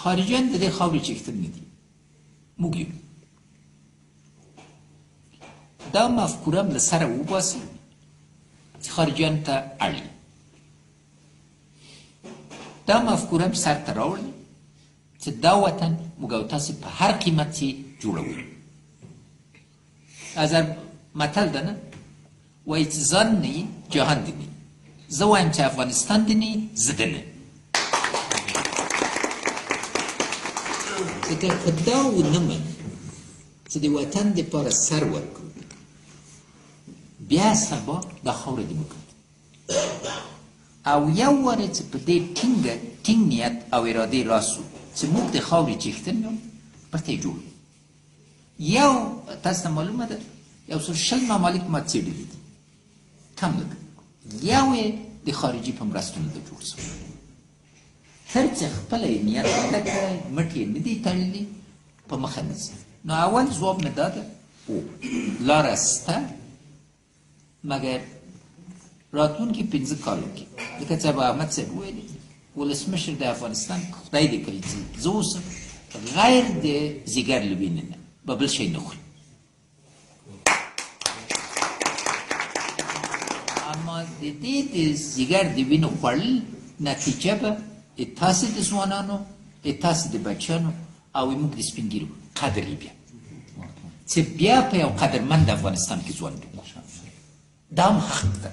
خارجیان د دې خاورې چښتن نه دي، موږ یو. دا مفکوره هم له سره وباسي چې خارجیانو ته اړي، دا مفکوره هم سر ته راوړي چې دا وطن موږ او تاسې په هر قیمت یې جوړوو. ازر متل ده نه، وایي چې ځان نه یي جهان دې نه. زه وایم چې افغانستان دې نه یي، زه ده نه. ځکه که دا ونه منو چې د وطن دپاره سر ورکړو، بیا سبا دا خاوره دې موږ او یو واره چې په دې ټینګ نیت او ارادې راسو چې موږ د خاورې چښتن یو، پرته یې جوړ. یو تاسو ته معلومه ده، یو څو 20 ممالک ما څېړلي دي، کم لږ، یو یې د خارجي په مرستو نه ده جوړ شوی. تر چې خپله یې نیت نه کړی، مټ یې نه دی تړلي، په مخه نه ځي. نو اول ځواب مې دا ده، لاره شته، مګر راتلونکي 15 کالو کې لکه چې ابو احمد صاحب ویلي، ولسمشر د افغانستان خدای دې کوي چې زه اوسم غیر د ځیګر له وینې نه به بل شی نه خوري. اما د دې د ځیګر د وینو خوړل نتیجه به تاسې د ځوانانو، تاسې د بچیانو او موږ د سپین ږیرو قدر یې بیا چې بیا په یو قدرمند افغانستان کې ژوند وکړو. دا هم حق ده.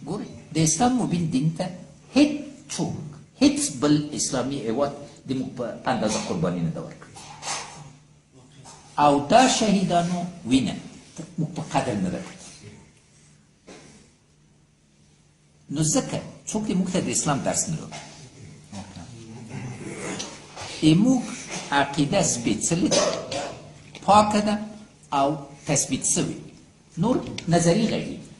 ګورئ، د اسلام مبین دین ته هیڅ څوک، هیڅ بل اسلامي هېواد د موږ په اندازه قرباني نه ده ورکړې، او دا شهیدانو وینه موږ په قدر نه ده کړې. نو ځکه څوک دې موږ ته د اسلام درس نه راکړي. موږ عقیده سپېڅلې ده، پاکه ده او تثبیت شوې، نور نظري غږیږي.